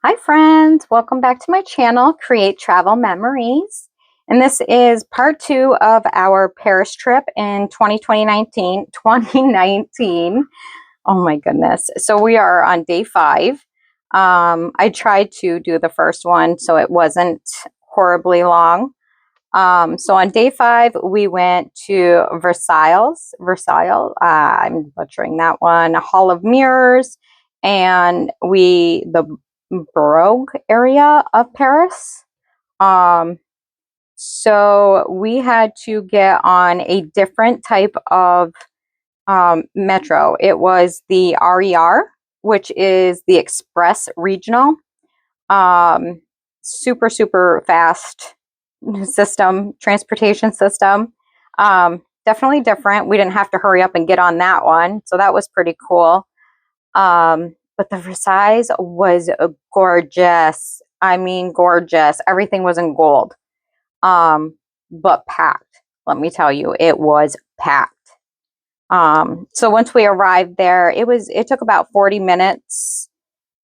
Hi friends, welcome back to my channel, Create Travel Memories. And this is part 2 of our Paris trip in 2019. Oh my goodness. So we are on day 5. I tried to do the first one so it wasn't horribly long. So on day 5, we went to Versailles, I'm butchering that one, Hall of Mirrors, and the Brogue area of Paris. Um, so we had to get on a different type of metro. It was the RER, which is the Express Regional. Super, super fast transportation system. Definitely different. We didn't have to hurry up and get on that one. So that was pretty cool. But the Versailles was gorgeous. I mean, gorgeous. Everything was in gold. But packed. Let me tell you, it was packed. So once we arrived there, it took about 40 minutes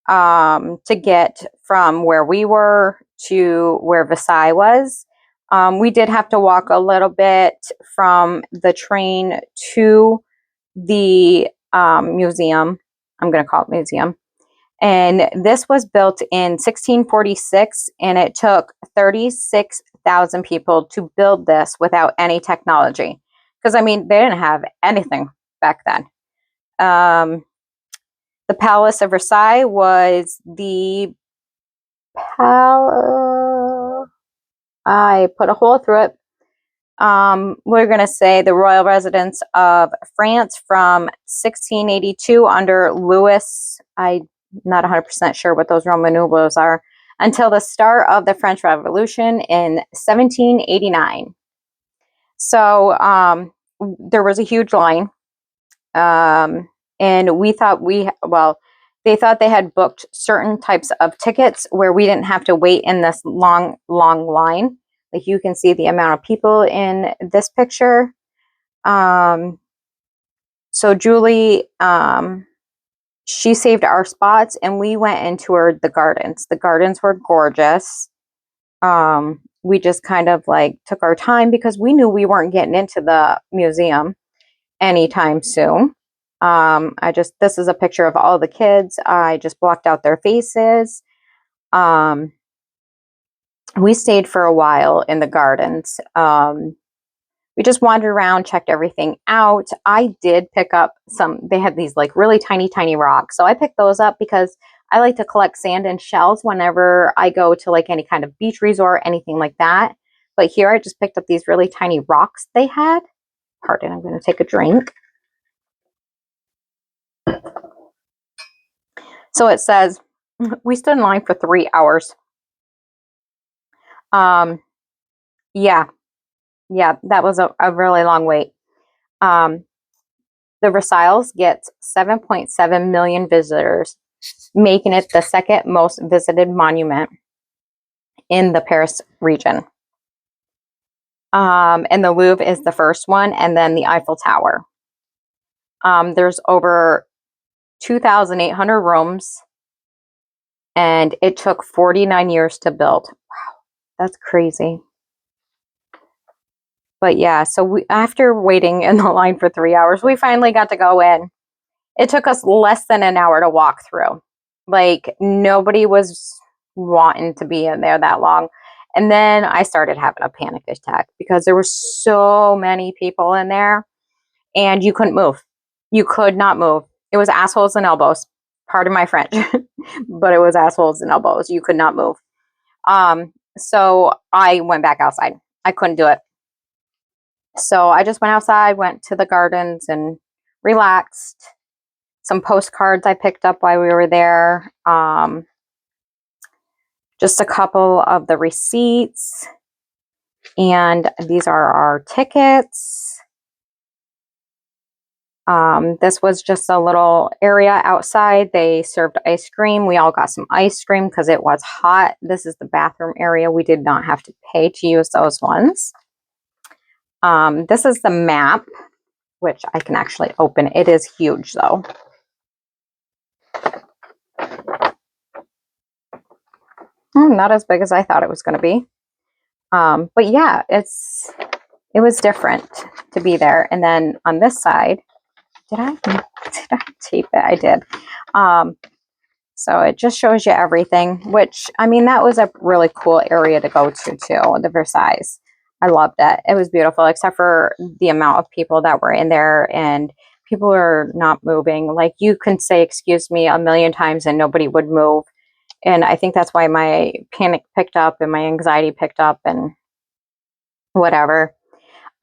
to get from where we were to where Versailles was. We did have to walk a little bit from the train to the museum. I'm going to call it museum. And this was built in 1646, and it took 36,000 people to build this without any technology. Because, I mean, they didn't have anything back then. The Palace of Versailles was the palace. I put a hole through it. We're going to say the royal residence of France from 1682 under Louis. I'm not 100% sure what those Roman numerals are, until the start of the French Revolution in 1789. So there was a huge line. And we thought they thought they had booked certain types of tickets where we didn't have to wait in this long line. Like you can see the amount of people in this picture. So Julie, she saved our spots and we went and toured the gardens. The gardens were gorgeous. We just kind of like took our time because we knew we weren't getting into the museum anytime soon. This is a picture of all the kids. I just blocked out their faces. We stayed for a while in the gardens. We just wandered around, checked everything out. I did pick up they had these like really tiny rocks. So I picked those up because I like to collect sand and shells whenever I go to like any kind of beach resort, anything like that. But here I just picked up these really tiny rocks they had. Pardon, I'm going to take a drink. So it says, we stood in line for 3 hours. Yeah, that was a really long wait. The Versailles gets 7.7 million visitors, making it the second most visited monument in the Paris region. And the Louvre is the first one, and then the Eiffel Tower. There's over 2,800 rooms, and it took 49 years to build. Wow, that's crazy. But yeah, so after waiting in the line for 3 hours, we finally got to go in. It took us less than an hour to walk through. Like, nobody was wanting to be in there that long. And then I started having a panic attack because there were so many people in there and you couldn't move. You could not move. It was assholes and elbows. Pardon my French, but it was assholes and elbows. You could not move. So I went back outside. I couldn't do it. So I just went outside, went to the gardens and relaxed. Some postcards I picked up while we were there. Just a couple of the receipts. And these are our tickets. This was just a little area outside. They served ice cream. We all got some ice cream because it was hot. This is the bathroom area. We did not have to pay to use those ones. This is the map, which I can actually open. It is huge though. Not as big as I thought it was going to be. But yeah, it was different to be there. And then on this side, did I tape it? I did. So it just shows you everything, which, I mean, that was a really cool area to go to too, the Versailles. I loved it. It was beautiful, except for the amount of people that were in there, and people are not moving. Like, you can say, excuse me, a million times and nobody would move. And I think that's why my panic picked up and my anxiety picked up and whatever.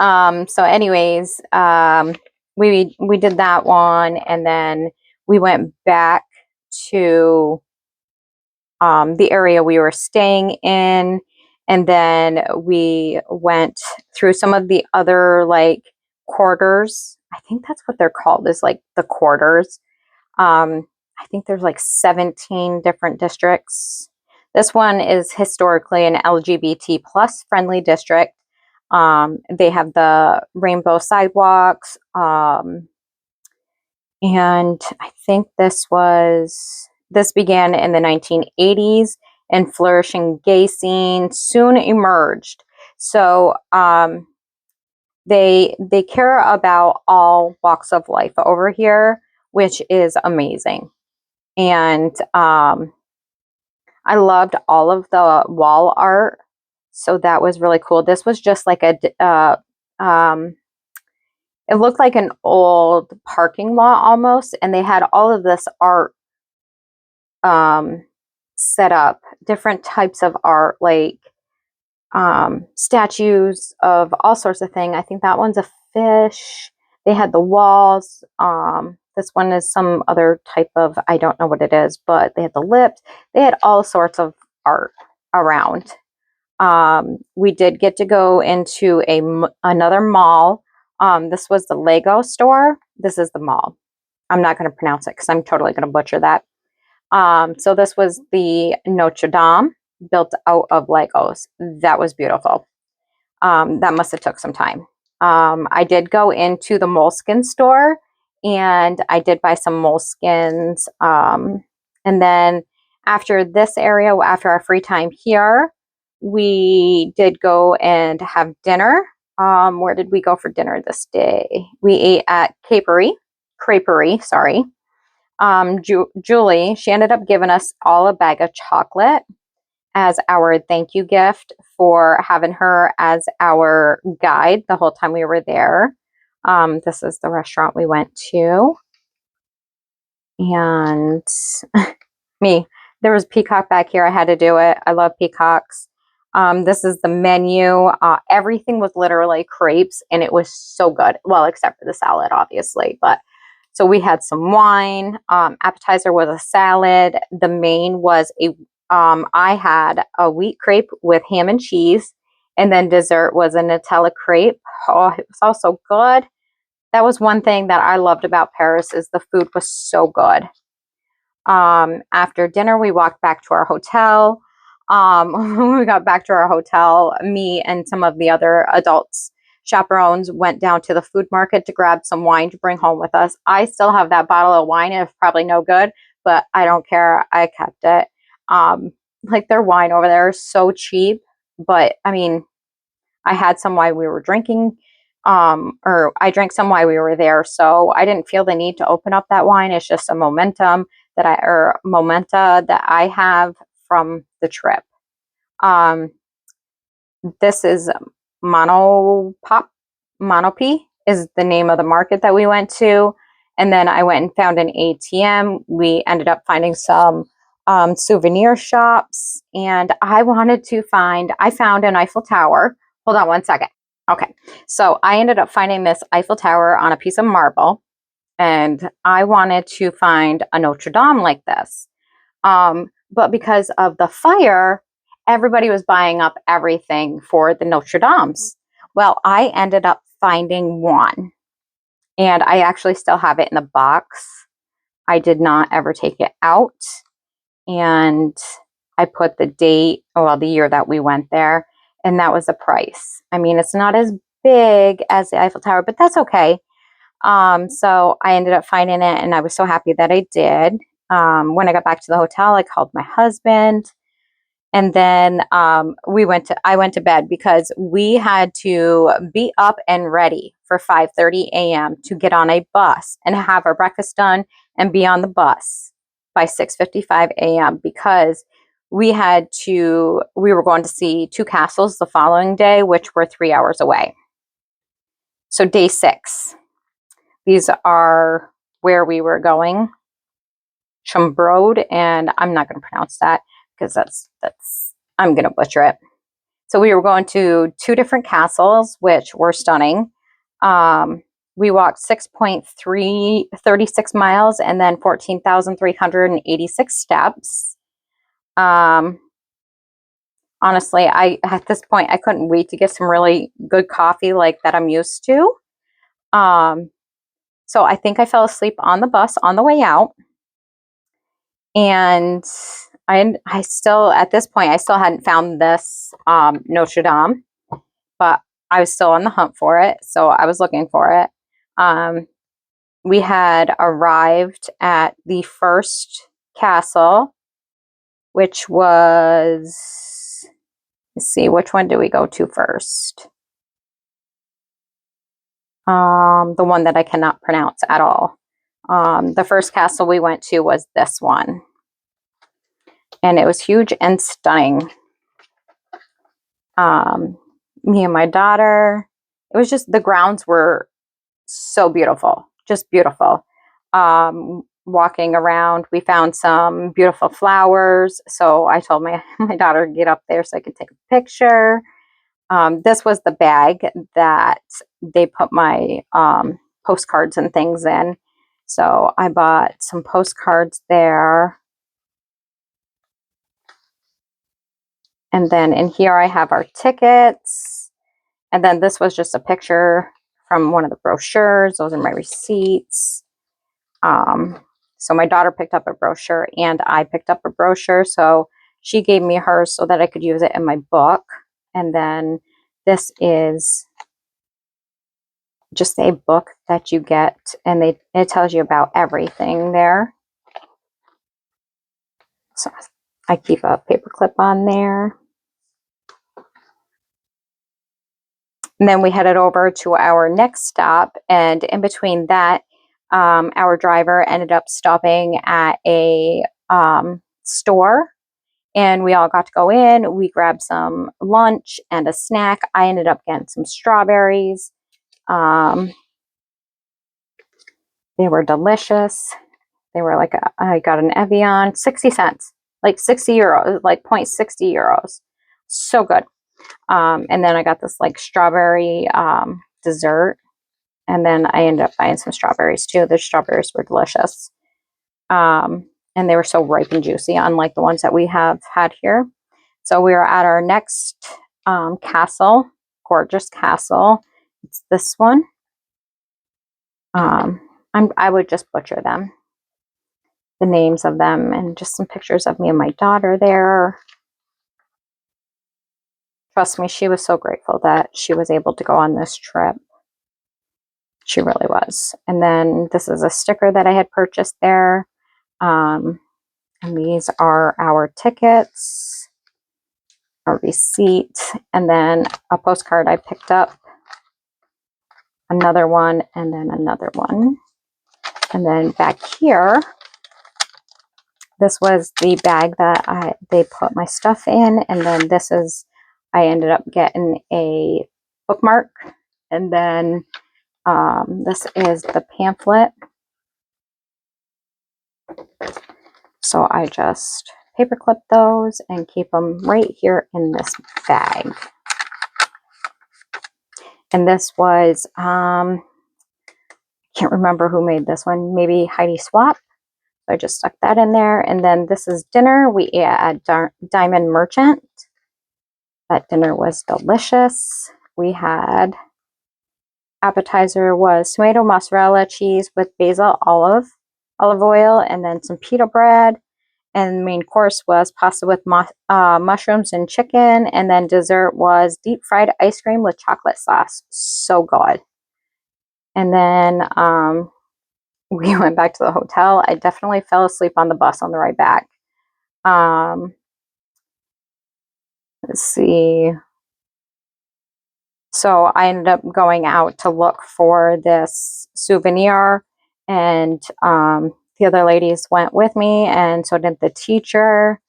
So anyways, we did that one, and then we went back to the area we were staying in, and then we went through some of the other like quarters. I think that's what they're called, is like the quarters. I think there's like 17 different districts. This one is historically an LGBT plus friendly district. They have the rainbow sidewalks. And I think this began in the 1980s, and flourishing gay scene soon emerged. So they care about all walks of life over here, which is amazing. And I loved all of the wall art, so that was really cool. This was just like it looked like an old parking lot almost, and they had all of this art set up, different types of art, like statues of all sorts of things. I think that one's a fish. They had the walls. This one is some other type of, I don't know what it is, but they had the lips. They had all sorts of art around. We did get to go into another mall. This was the Lego store. This is the mall. I'm not going to pronounce it because I'm totally going to butcher that. So this was the Notre Dame, built out of Legos. That was beautiful. That must have took some time. I did go into the moleskin store, and I did buy some moleskins. And then after this area, after our free time here, we did go and have dinner. Where did we go for dinner this day? We ate at Creperie, sorry. Julie, she ended up giving us all a bag of chocolate as our thank you gift for having her as our guide the whole time we were there. This is the restaurant we went to. And me, there was peacock back here. I had to do it. I love peacocks. This is the menu. Everything was literally crepes, and it was so good. Well, except for the salad, obviously. But so we had some wine. Appetizer was a salad. The main was I had a wheat crepe with ham and cheese, and then dessert was a Nutella crepe. Oh, it was also good. That was one thing that I loved about Paris, is the food was so good. After dinner, we walked back to our hotel. When we got back to our hotel, me and some of the other adults, chaperones, went down to the food market to grab some wine to bring home with us. I still have that bottle of wine. It's probably no good, but I don't care. I kept it. Like, their wine over there is so cheap, but I mean, I had some while we were drinking, or I drank some while we were there, so I didn't feel the need to open up that wine. It's just a momenta that I have from the trip. This is Monopi is the name of the market that we went to. And then I went and found an ATM. We ended up finding some souvenir shops, and I found an Eiffel Tower. Hold on one second. Okay, so I ended up finding this Eiffel Tower on a piece of marble, and I wanted to find a Notre Dame like this. But because of the fire, everybody was buying up everything for the Notre Dames. Well, I ended up finding one, and I actually still have it in the box. I did not ever take it out, and I put the date, well, the year that we went there, and that was the price. I mean, it's not as big as the Eiffel Tower, but that's okay. So I ended up finding it, and I was so happy that I did. When I got back to the hotel, I called my husband, And then I went to bed because we had to be up and ready for 5:30 a.m. to get on a bus and have our breakfast done and be on the bus by 6:55 a.m. because we were going to see two castles the following day, which were 3 hours away. So day 6, these are where we were going. Chumbrode, and I'm not going to pronounce that because that's I'm going to butcher it. So we were going to 2 different castles, which were stunning. We walked 6.336 miles and then 14,386 steps. Honestly, at this point I couldn't wait to get some really good coffee like that I'm used to. So I think I fell asleep on the bus on the way out. And I still, at this point, I still hadn't found this Notre Dame, but I was still on the hunt for it. So I was looking for it. We had arrived at the first castle, which was, let's see, which one did we go to first? The one that I cannot pronounce at all. The first castle we went to was this one. And it was huge and stunning. Me and my daughter, it was just, the grounds were so beautiful, just beautiful. Walking around, we found some beautiful flowers. So I told my daughter to get up there so I could take a picture. This was the bag that they put my postcards and things in. So I bought some postcards there. And then in here I have our tickets. And then this was just a picture from one of the brochures. Those are my receipts. So my daughter picked up a brochure and I picked up a brochure. So she gave me hers so that I could use it in my book. And then this is just a book that you get, and it tells you about everything there. So I keep a paper clip on there. And then we headed over to our next stop, and in between that, our driver ended up stopping at a store, and we all got to go in. We grabbed some lunch and a snack. I ended up getting some strawberries. They were delicious. They were like, I got an Evian, 60 cents, like 60 euros, like 0.60 euros. So good. And then I got this like strawberry dessert. And then I ended up buying some strawberries too. The strawberries were delicious. And they were so ripe and juicy, unlike the ones that we have had here. So we are at our next castle, gorgeous castle. It's this one. I would just butcher them, the names of them, and just some pictures of me and my daughter there. Trust me, she was so grateful that she was able to go on this trip. She really was. And then this is a sticker that I had purchased there. And these are our tickets, our receipt, and then a postcard I picked up, another one, and then another one. And then back here, this was the bag that they put my stuff in. And then this is, I ended up getting a bookmark. And then this is the pamphlet. So I just paperclip those and keep them right here in this bag. And this was, can't remember who made this one, maybe Heidi Swap. So I just stuck that in there. And then this is dinner. We ate at Diamond Merchant. That dinner was delicious. We had, appetizer was tomato mozzarella cheese with basil olive oil, and then some pita bread. And the main course was pasta with mushrooms and chicken. And then dessert was deep fried ice cream with chocolate sauce. So good. And then we went back to the hotel. I definitely fell asleep on the bus on the ride back. Let's see. So I ended up going out to look for this souvenir, and the other ladies went with me, and so did the teacher.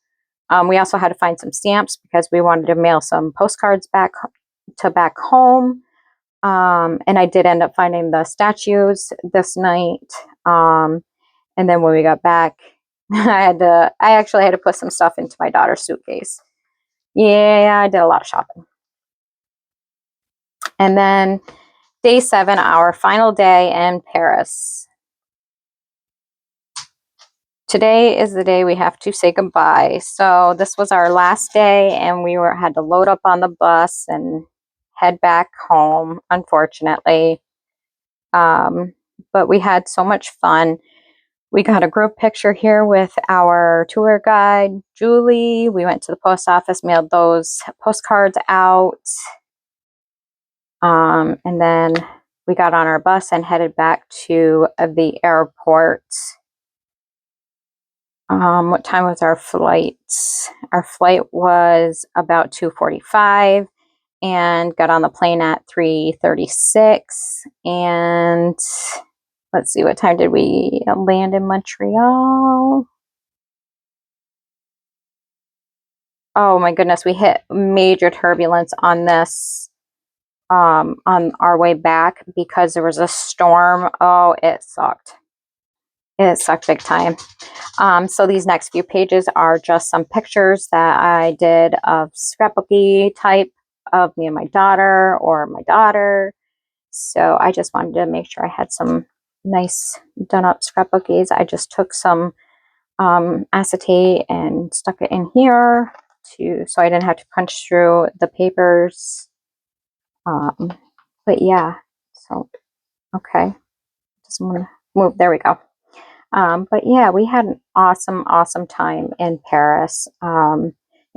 We also had to find some stamps because we wanted to mail some postcards back home. And I did end up finding the statues this night. And then when we got back, I actually had to put some stuff into my daughter's suitcase. Yeah, I did a lot of shopping. And then day 7, our final day in Paris. Today is the day we have to say goodbye. So this was our last day, and we had to load up on the bus and head back home, unfortunately. But we had so much fun. We got a group picture here with our tour guide, Julie. We went to the post office, mailed those postcards out. And then we got on our bus and headed back to the airport. What time was our flight? Our flight was about 2:45, and got on the plane at 3:36. And let's see, what time did we land in Montreal? Oh my goodness, we hit major turbulence on this on our way back because there was a storm. Oh, it sucked. It sucked big time. So these next few pages are just some pictures that I did of scrapbooky type of me and my daughter, or my daughter. So I just wanted to make sure I had some nice done up scrapbookies. I just took some acetate and stuck it in here so I didn't have to punch through the papers. But yeah, so okay, just want to move. There we go. But yeah, we had an awesome time in Paris.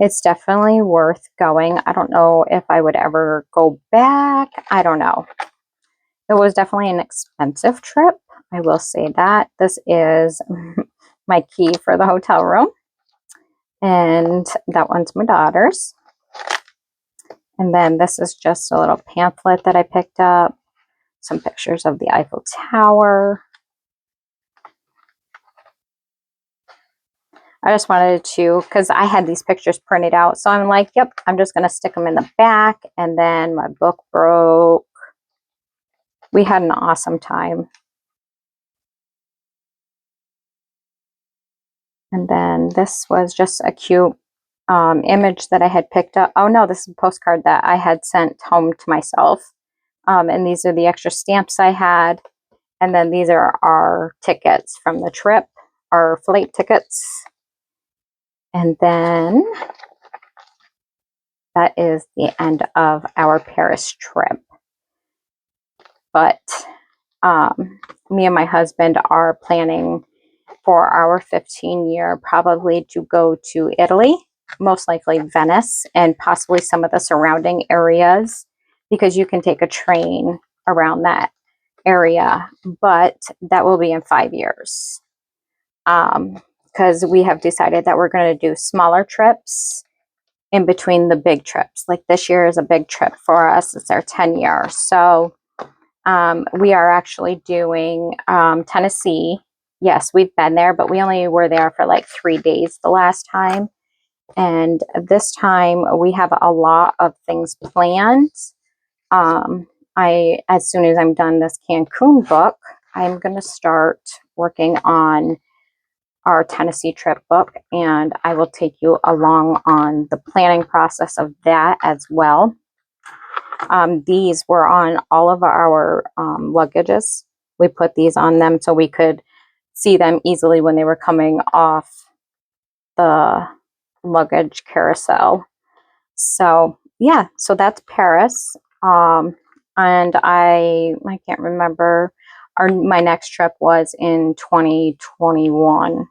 It's definitely worth going. I don't know if I would ever go back. I don't know. It was definitely an expensive trip. I will say that. This is my key for the hotel room. And that one's my daughter's. And then this is just a little pamphlet that I picked up. Some pictures of the Eiffel Tower. I just wanted to, because I had these pictures printed out. So I'm like, yep, I'm just going to stick them in the back. And then my book broke. We had an awesome time. And then this was just a cute image that I had picked up. Oh no, this is a postcard that I had sent home to myself. And these are the extra stamps I had. And then these are our tickets from the trip, our flight tickets. And then that is the end of our Paris trip. But me and my husband are planning for our 15-year probably to go to Italy, most likely Venice, and possibly some of the surrounding areas, because you can take a train around that area, but that will be in 5 years. Because we have decided that we're going to do smaller trips in between the big trips. Like this year is a big trip for us. It's our 10-year. So we are actually doing Tennessee. Yes, we've been there, but we only were there for like 3 days the last time. And this time we have a lot of things planned. As soon as I'm done this Cancun book, I'm going to start working on our Tennessee trip book, and I will take you along on the planning process of that as well. These were on all of our luggages. We put these on them so we could see them easily when they were coming off the luggage carousel. So yeah, so that's Paris. And I can't remember. My next trip was in 2021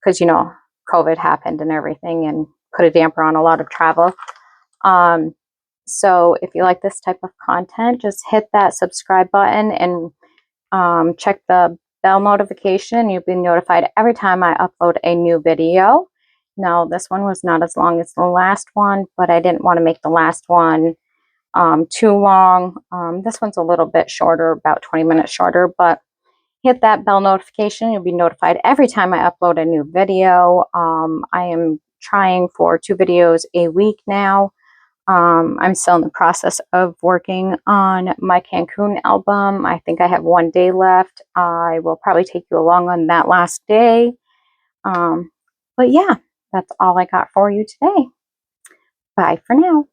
because, you know, COVID happened and everything and put a damper on a lot of travel. So if you like this type of content, just hit that subscribe button and check the bell notification. You'll be notified every time I upload a new video. No, this one was not as long as the last one, but I didn't want to make the last one too long. This one's a little bit shorter, about 20 minutes shorter, but hit that bell notification. You'll be notified every time I upload a new video. I am trying for 2 videos a week now. I'm still in the process of working on my Cancun album. I think I have 1 day left. I will probably take you along on that last day. But yeah, that's all I got for you today. Bye for now.